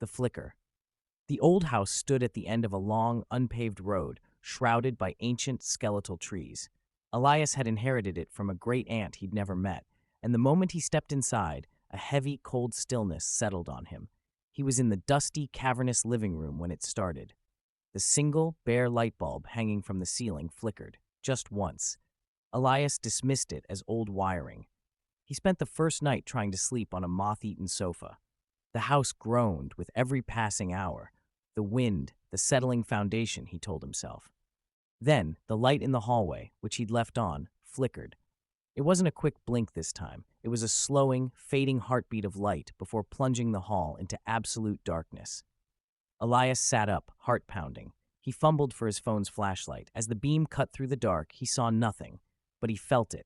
The flicker. The old house stood at the end of a long, unpaved road, shrouded by ancient skeletal trees. Elias had inherited it from a great aunt he'd never met, and the moment he stepped inside, a heavy, cold stillness settled on him. He was in the dusty, cavernous living room when it started. The single, bare light bulb hanging from the ceiling flickered, just once. Elias dismissed it as old wiring. He spent the first night trying to sleep on a moth-eaten sofa. The house groaned with every passing hour. The wind, the settling foundation, he told himself. Then, the light in the hallway, which he'd left on, flickered. It wasn't a quick blink this time. It was a slowing, fading heartbeat of light before plunging the hall into absolute darkness. Elias sat up, heart pounding. He fumbled for his phone's flashlight. As the beam cut through the dark, he saw nothing, but he felt it,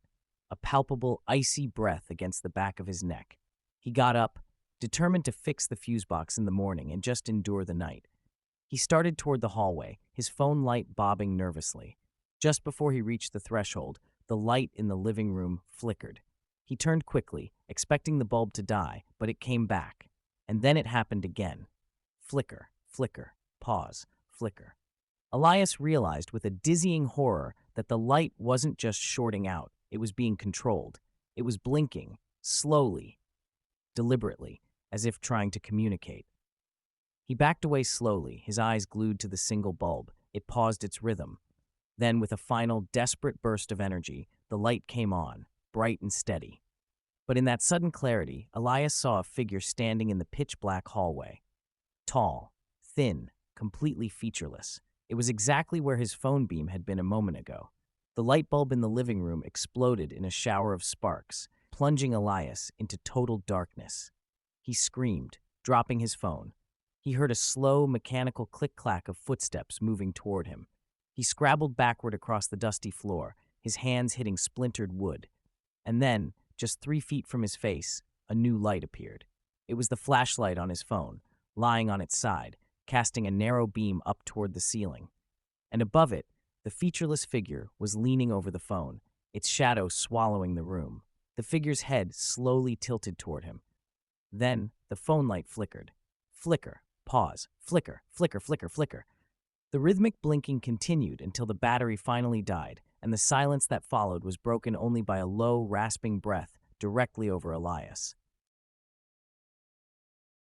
a palpable, icy breath against the back of his neck. He got up, determined to fix the fuse box in the morning and just endure the night. He started toward the hallway, his phone light bobbing nervously. Just before he reached the threshold, the light in the living room flickered. He turned quickly, expecting the bulb to die, but it came back. And then it happened again. Flicker, flicker, pause, flicker. Elias realized with a dizzying horror that the light wasn't just shorting out, it was being controlled. It was blinking, slowly, deliberately, as if trying to communicate. He backed away slowly, his eyes glued to the single bulb. It paused its rhythm. Then, with a final, desperate burst of energy, the light came on, bright and steady. But in that sudden clarity, Elias saw a figure standing in the pitch-black hallway. Tall, thin, completely featureless. It was exactly where his phone beam had been a moment ago. The light bulb in the living room exploded in a shower of sparks, plunging Elias into total darkness. He screamed, dropping his phone. He heard a slow, mechanical click-clack of footsteps moving toward him. He scrabbled backward across the dusty floor, his hands hitting splintered wood. And then, just 3 feet from his face, a new light appeared. It was the flashlight on his phone, lying on its side, casting a narrow beam up toward the ceiling. And above it, the featureless figure was leaning over the phone, its shadow swallowing the room. The figure's head slowly tilted toward him. Then, the phone light flickered. Flicker, pause, flicker, flicker, flicker, flicker. The rhythmic blinking continued until the battery finally died, and the silence that followed was broken only by a low, rasping breath directly over Elias.